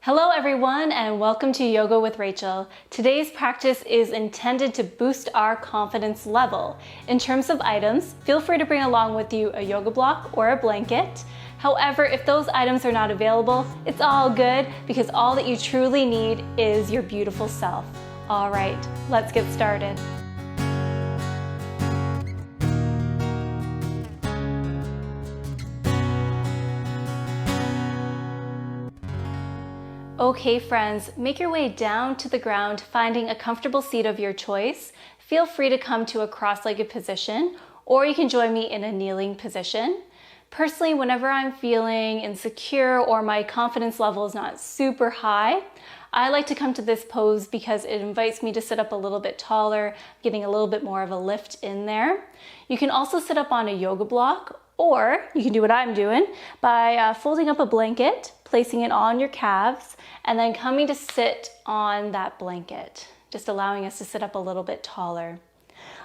Hello everyone and welcome to Yoga with Rachel. Today's practice is intended to boost our confidence level. In terms of items, feel free to bring along with you a yoga block or a blanket. However, if those items are not available, it's all good because all that you truly need is your beautiful self. All right, let's get started. Okay friends, make your way down to the ground, finding a comfortable seat of your choice. Feel free to come to a cross-legged position, or you can join me in a kneeling position. Personally, whenever I'm feeling insecure or my confidence level is not super high, I like to come to this pose because it invites me to sit up a little bit taller, getting a little bit more of a lift in there. You can also sit up on a yoga block, or you can do what I'm doing by folding up a blanket, placing it on your calves, and then coming to sit on that blanket, just allowing us to sit up a little bit taller.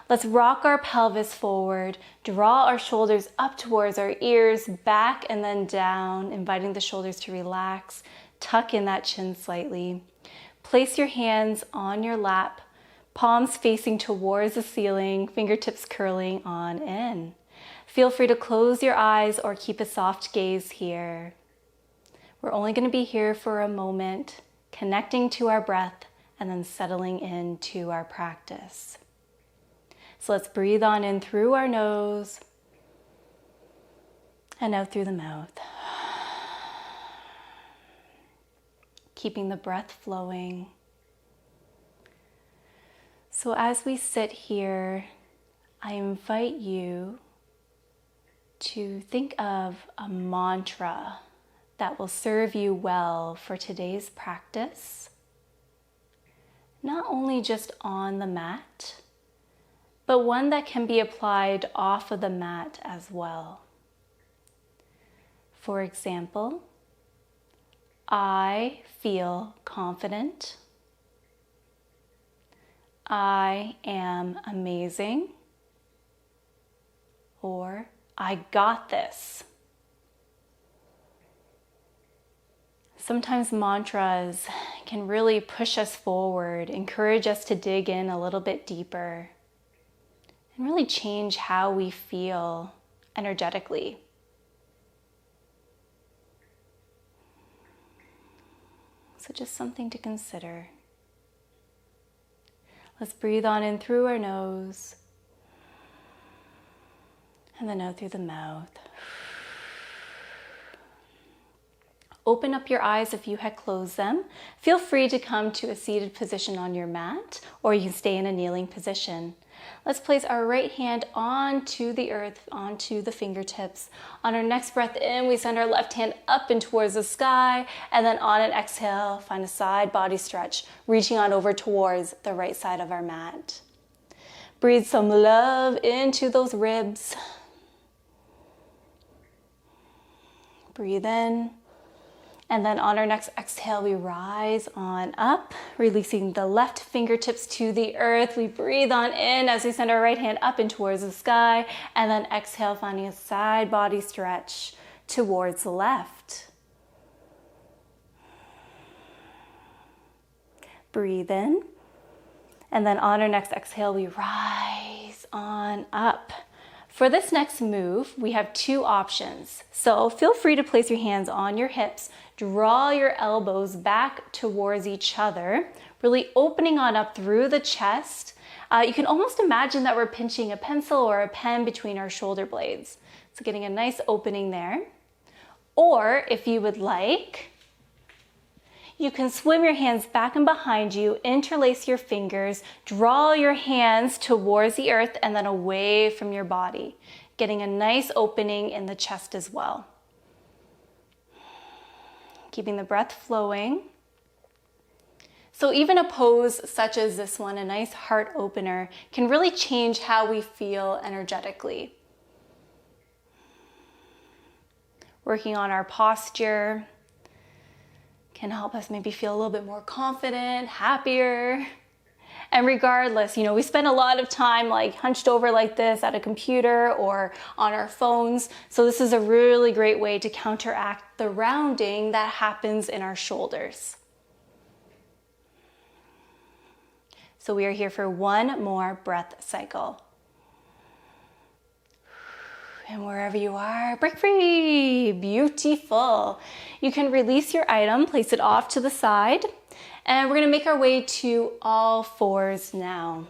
Let's rock our pelvis forward, draw our shoulders up towards our ears, back and then down, inviting the shoulders to relax. Tuck in that chin slightly. Place your hands on your lap, palms facing towards the ceiling, fingertips curling on in. Feel free to close your eyes or keep a soft gaze here. We're only going to be here for a moment, connecting to our breath and then settling into our practice. So let's breathe on in through our nose and out through the mouth. Keeping the breath flowing. So as we sit here, I invite you to think of a mantra that will serve you well for today's practice. Not only just on the mat, but one that can be applied off of the mat as well. For example, I feel confident. I am amazing. Or I got this. Sometimes mantras can really push us forward, encourage us to dig in a little bit deeper, and really change how we feel energetically. So just something to consider. Let's breathe on in through our nose and then out through the mouth. Open up your eyes if you had closed them. Feel free to come to a seated position on your mat, or you can stay in a kneeling position. Let's place our right hand onto the earth, onto the fingertips. On our next breath in, we send our left hand up and towards the sky, and then on an exhale, find a side body stretch, reaching on over towards the right side of our mat. Breathe some love into those ribs. Breathe in. And then on our next exhale, we rise on up, releasing the left fingertips to the earth. We breathe on in as we send our right hand up and towards the sky. And then exhale, finding a side body stretch towards the left. Breathe in. And then on our next exhale, we rise on up. For this next move, we have two options. So feel free to place your hands on your hips, draw your elbows back towards each other, really opening on up through the chest. You can almost imagine that we're pinching a pencil or a pen between our shoulder blades. So getting a nice opening there. Or if you would like, you can swim your hands back and behind you, interlace your fingers, draw your hands towards the earth and then away from your body, getting a nice opening in the chest as well. Keeping the breath flowing. So even a pose such as this one, a nice heart opener, can really change how we feel energetically. Working on our posture can help us maybe feel a little bit more confident, happier. And regardless, we spend a lot of time like hunched over like this at a computer or on our phones. So this is a really great way to counteract the rounding that happens in our shoulders. So we are here for one more breath cycle. And wherever you are, break free. Beautiful. You can release your item, place it off to the side, and we're going to make our way to all fours now.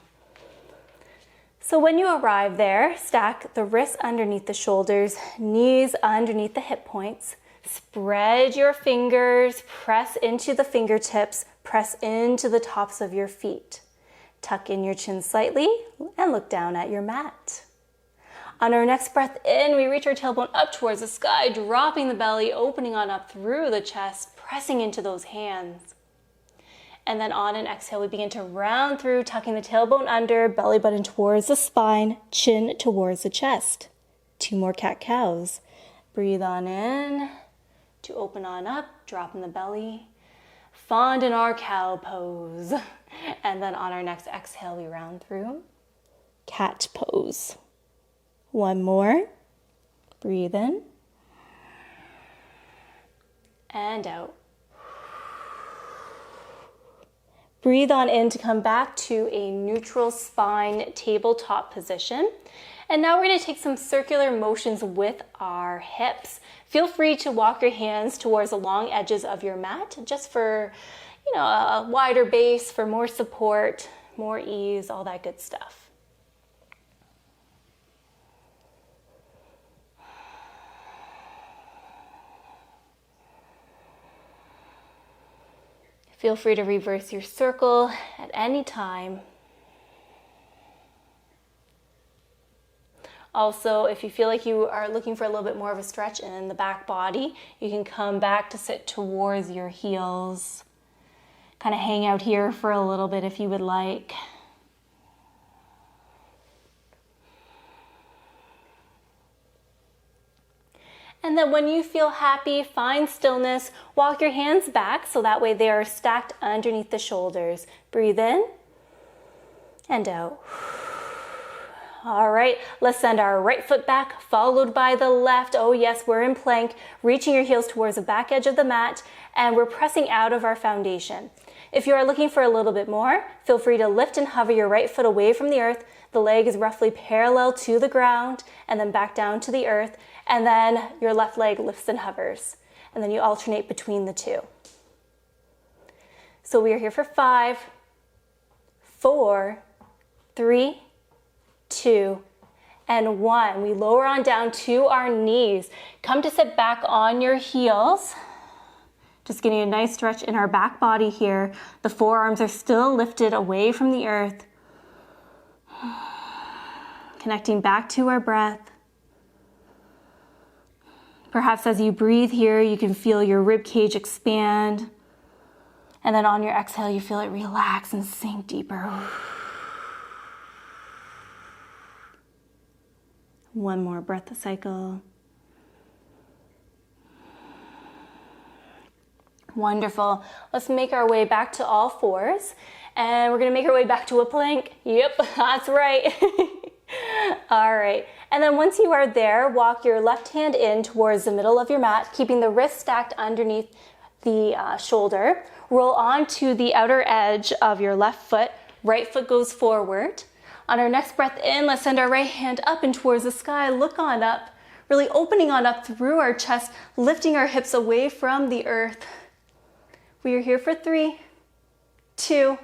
So when you arrive there, stack the wrists underneath the shoulders, knees underneath the hip points. Spread your fingers, press into the fingertips, press into the tops of your feet. Tuck in your chin slightly and look down at your mat. On our next breath in, we reach our tailbone up towards the sky, dropping the belly, opening on up through the chest, pressing into those hands. And then on an exhale, we begin to round through, tucking the tailbone under, belly button towards the spine, chin towards the chest. 2 more cat-cows. Breathe on in to open on up, dropping the belly. Fond in our cow pose. And then on our next exhale, we round through, cat pose. 1 more. Breathe in and out. Breathe on in to come back to a neutral spine tabletop position. And now we're going to take some circular motions with our hips. Feel free to walk your hands towards the long edges of your mat just for, a wider base, for more support, more ease, all that good stuff. Feel free to reverse your circle at any time. Also, if you feel like you are looking for a little bit more of a stretch in the back body, you can come back to sit towards your heels. Kind of hang out here for a little bit if you would like. And then when you feel happy, find stillness, walk your hands back so that way they are stacked underneath the shoulders. Breathe in and out. All right, let's send our right foot back, followed by the left. Oh yes, we're in plank, reaching your heels towards the back edge of the mat, and we're pressing out of our foundation. If you are looking for a little bit more, feel free to lift and hover your right foot away from the earth. The leg is roughly parallel to the ground, and then back down to the earth, and then your left leg lifts and hovers, and then you alternate between the two. So we are here for 5, 4, 3, 2, and 1. We lower on down to our knees. Come to sit back on your heels. Just getting a nice stretch in our back body here. The forearms are still lifted away from the earth. Connecting back to our breath. Perhaps as you breathe here, you can feel your rib cage expand. And then on your exhale, you feel it relax and sink deeper. 1 more breath cycle. Wonderful. Let's make our way back to all fours. And we're going to make our way back to a plank. Yep, that's right. All right. And then once you are there, walk your left hand in towards the middle of your mat, keeping the wrist stacked underneath the shoulder. Roll onto the outer edge of your left foot. Right foot goes forward. On our next breath in, let's send our right hand up and towards the sky. Look on up, really opening on up through our chest, lifting our hips away from the earth. We are here for 3, 2,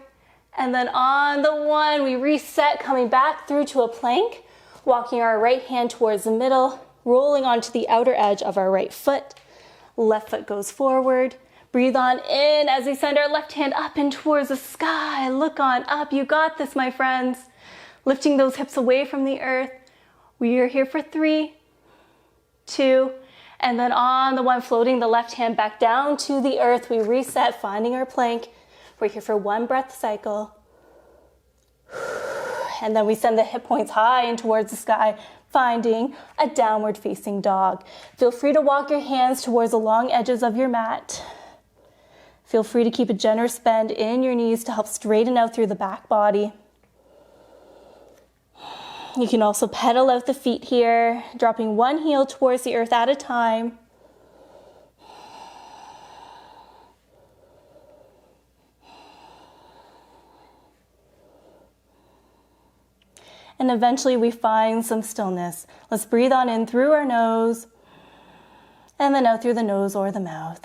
and then on the 1, we reset, coming back through to a plank, walking our right hand towards the middle, rolling onto the outer edge of our right foot. Left foot goes forward. Breathe on in as we send our left hand up and towards the sky. Look on up. You got this, my friends. Lifting those hips away from the earth. We are here for 3, 2, and then on the 1, floating the left hand back down to the earth. We reset, finding our plank. We're here for 1 breath cycle. And then we send the hip points high and towards the sky, finding a downward facing dog. Feel free to walk your hands towards the long edges of your mat. Feel free to keep a generous bend in your knees to help straighten out through the back body. You can also pedal out the feet here, dropping one heel towards the earth at a time. And eventually we find some stillness. Let's breathe on in through our nose and then out through the nose or the mouth.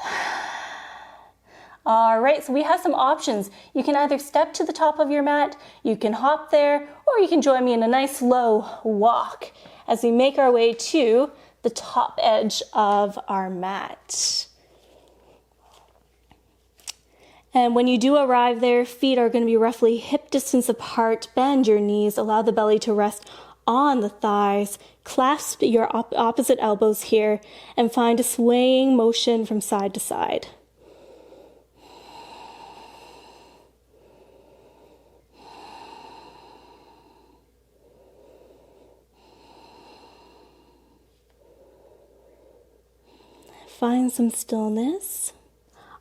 All right, so we have some options. You can either step to the top of your mat, you can hop there, or you can join me in a nice slow walk as we make our way to the top edge of our mat. And when you do arrive there, feet are going to be roughly hip distance apart. Bend your knees, allow the belly to rest on the thighs. Clasp your opposite elbows here and find a swaying motion from side to side. Find some stillness.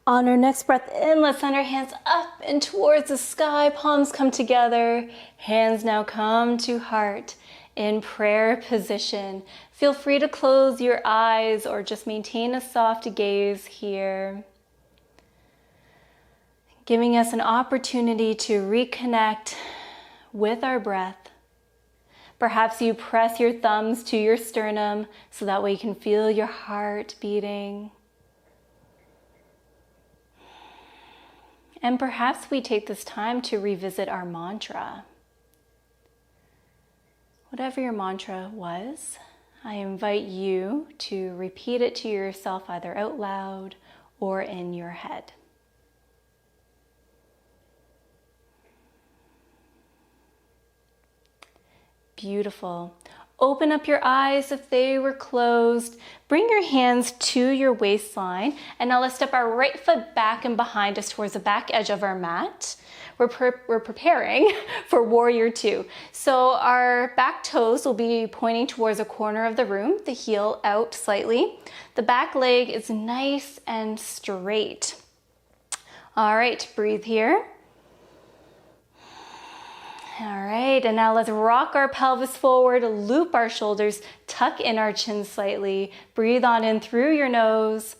On our next breath in, let's send our hands up and towards the sky. Palms come together. Hands now come to heart in prayer position. Feel free to close your eyes or just maintain a soft gaze here. Giving us an opportunity to reconnect with our breath. Perhaps you press your thumbs to your sternum so that way you can feel your heart beating. And perhaps we take this time to revisit our mantra. Whatever your mantra was, I invite you to repeat it to yourself either out loud or in your head. Beautiful. Open up your eyes if they were closed. Bring your hands to your waistline. And now let's step our right foot back and behind us towards the back edge of our mat. We're preparing for Warrior Two. So our back toes will be pointing towards a corner of the room, the heel out slightly. The back leg is nice and straight. All right, breathe here. All right, and now let's rock our pelvis forward, loop our shoulders, tuck in our chin slightly. Breathe on in through your nose.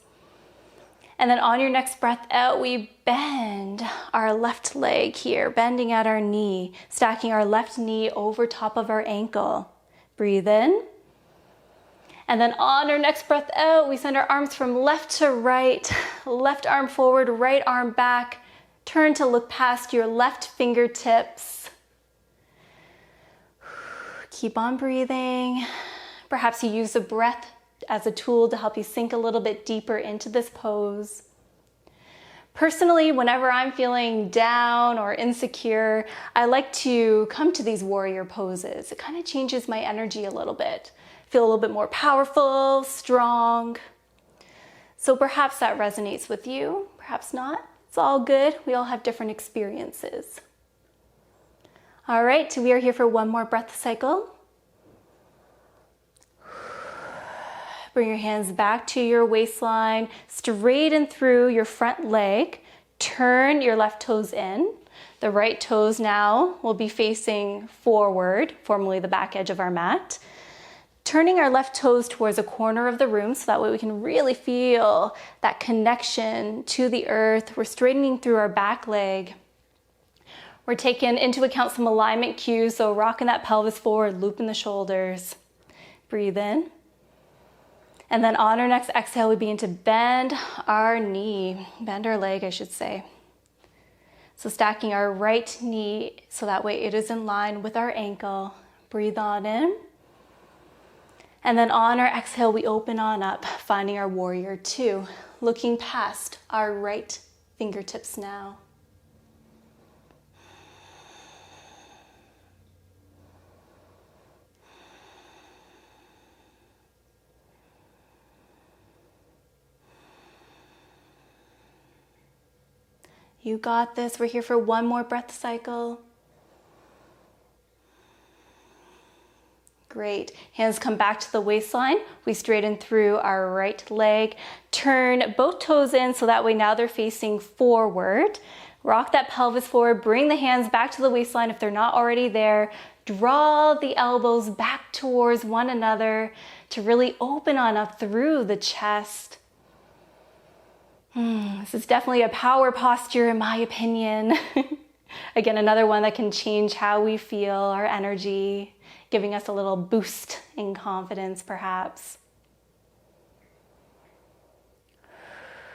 And then on your next breath out, we bend our left leg here, bending at our knee, stacking our left knee over top of our ankle. Breathe in. And then on our next breath out, we send our arms from left to right, left arm forward, right arm back. Turn to look past your left fingertips. Keep on breathing. Perhaps you use the breath as a tool to help you sink a little bit deeper into this pose. Personally, whenever I'm feeling down or insecure, I like to come to these warrior poses. It kind of changes my energy a little bit. Feel a little bit more powerful, strong. So perhaps that resonates with you, perhaps not. It's all good. We all have different experiences. All right, we are here for one more breath cycle. Bring your hands back to your waistline, straighten through your front leg. Turn your left toes in. The right toes now will be facing forward, formally the back edge of our mat. Turning our left toes towards a corner of the room so that way we can really feel that connection to the earth. We're straightening through our back leg. We're taking into account some alignment cues, so rocking that pelvis forward, looping the shoulders. Breathe in. And then on our next exhale, we begin to bend our knee, bend our leg, I should say. So stacking our right knee so that way it is in line with our ankle. Breathe on in. And then on our exhale, we open on up, finding our Warrior Two, looking past our right fingertips now. You got this. We're here for one more breath cycle. Great. Hands come back to the waistline. We straighten through our right leg. Turn both toes in so that way now they're facing forward. Rock that pelvis forward. Bring the hands back to the waistline if they're not already there. Draw the elbows back towards one another to really open on up through the chest. This is definitely a power posture in my opinion. Again, another one that can change how we feel, our energy, giving us a little boost in confidence perhaps.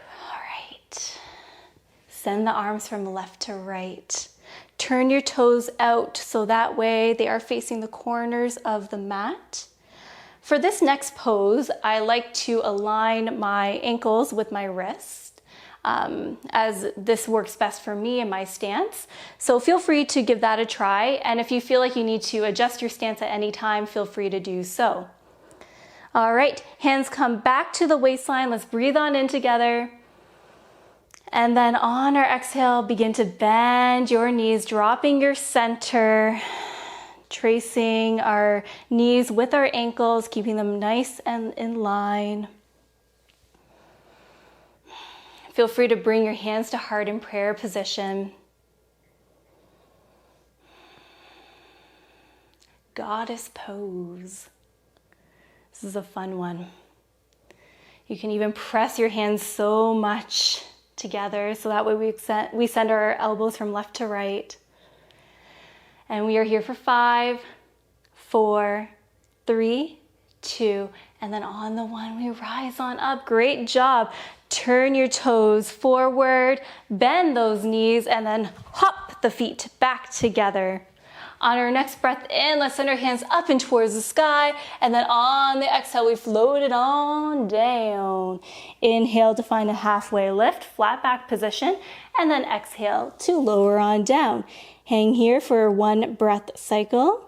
All right. Send the arms from left to right. Turn your toes out so that way they are facing the corners of the mat. For this next pose, I like to align my ankles with my wrists. As this works best for me in my stance. So feel free to give that a try. And if you feel like you need to adjust your stance at any time, feel free to do so. All right, hands come back to the waistline. Let's breathe on in together. And then on our exhale, begin to bend your knees, dropping your center, tracing our knees with our ankles, keeping them nice and in line. Feel free to bring your hands to heart in prayer position. Goddess pose. This is a fun one. You can even press your hands so much together so that way we send our elbows from left to right. And we are here for 5, 4, 3, 2, and then on the 1 we rise on up. Great job. Turn your toes forward, bend those knees, and then hop the feet back together. On our next breath in, let's send our hands up and towards the sky, and then on the exhale, we float it on down. Inhale to find a halfway lift, flat back position, and then exhale to lower on down. Hang here for 1 breath cycle.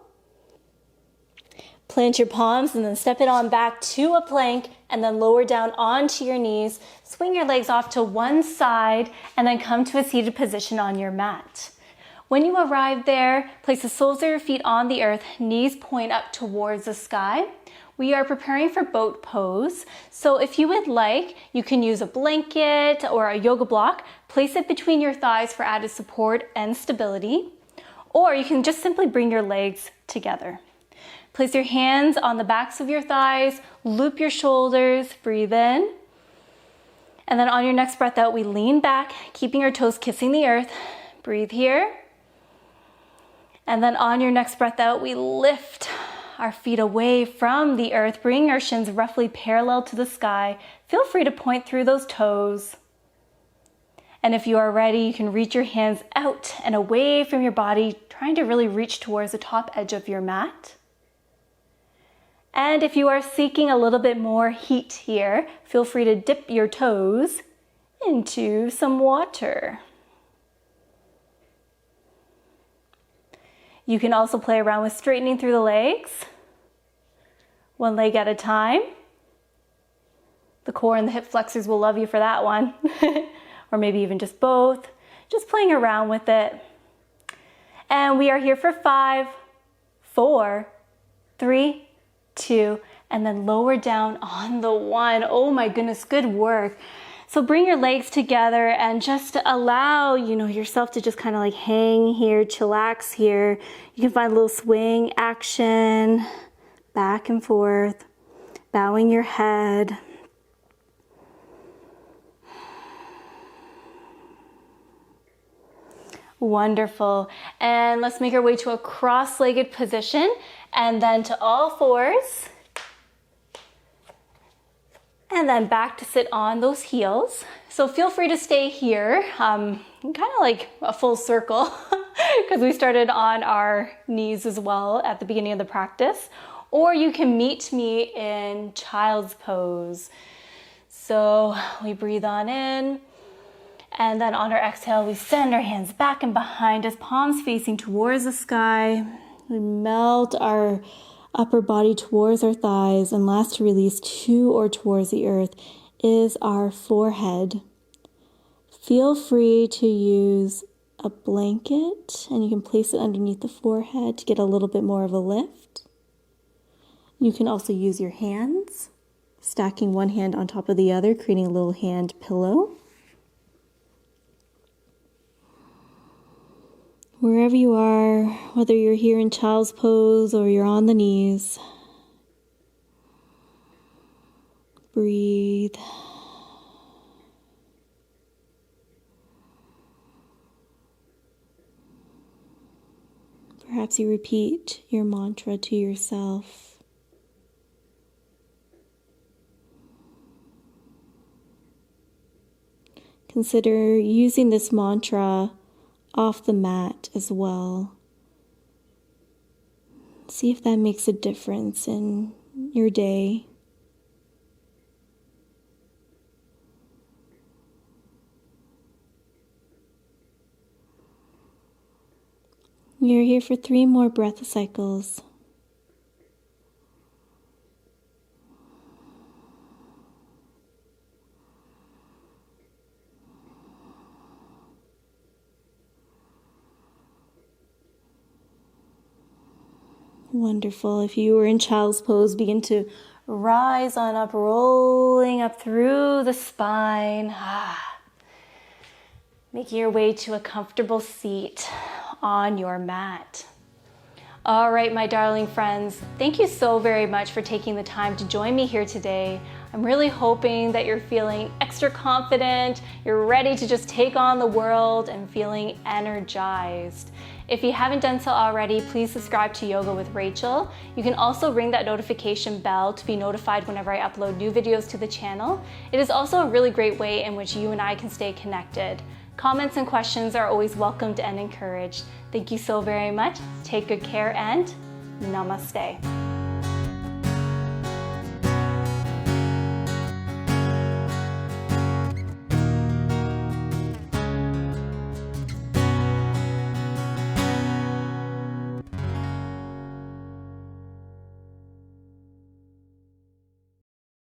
Plant your palms and then step it on back to a plank and then lower down onto your knees. Swing your legs off to one side and then come to a seated position on your mat. When you arrive there, place the soles of your feet on the earth, knees point up towards the sky. We are preparing for boat pose. So if you would like, you can use a blanket or a yoga block, place it between your thighs for added support and stability, or you can just simply bring your legs together. Place your hands on the backs of your thighs, loop your shoulders, breathe in. And then on your next breath out, we lean back, keeping our toes kissing the earth. Breathe here. And then on your next breath out, we lift our feet away from the earth, bringing our shins roughly parallel to the sky. Feel free to point through those toes. And if you are ready, you can reach your hands out and away from your body, trying to really reach towards the top edge of your mat. And if you are seeking a little bit more heat here, feel free to dip your toes into some water. You can also play around with straightening through the legs, 1 leg at a time. The core and the hip flexors will love you for that one, or maybe even just both. Just playing around with it. And we are here for 5, 4, 3, 2, and then lower down on the 1. Oh my goodness, good work. So bring your legs together and just allow, yourself to just kind of like hang here, chillax here. You can find a little swing action, back and forth, bowing your head. Wonderful. And let's make our way to a cross-legged position and then to all fours. And then back to sit on those heels. So feel free to stay here, kind of like a full circle because we started on our knees as well at the beginning of the practice. Or you can meet me in child's pose. So we breathe on in. And then on our exhale, we send our hands back and behind us, palms facing towards the sky. We melt our upper body towards our thighs, and last to release to or towards the earth is our forehead. Feel free to use a blanket, and you can place it underneath the forehead to get a little bit more of a lift. You can also use your hands, stacking one hand on top of the other, creating a little hand pillow. Wherever you are, whether you're here in child's pose or you're on the knees, breathe. Perhaps you repeat your mantra to yourself. Consider using this mantra off the mat as well. See if that makes a difference in your day. You're here for 3 more breath cycles. Wonderful. If you were in child's pose, begin to rise on up, rolling up through the spine. Making your way to a comfortable seat on your mat. All right, my darling friends, thank you so very much for taking the time to join me here today. I'm really hoping that you're feeling extra confident, you're ready to just take on the world and feeling energized. If you haven't done so already, please subscribe to Yoga with Rachel. You can also ring that notification bell to be notified whenever I upload new videos to the channel. It is also a really great way in which you and I can stay connected. Comments and questions are always welcomed and encouraged. Thank you so very much. Take good care and namaste.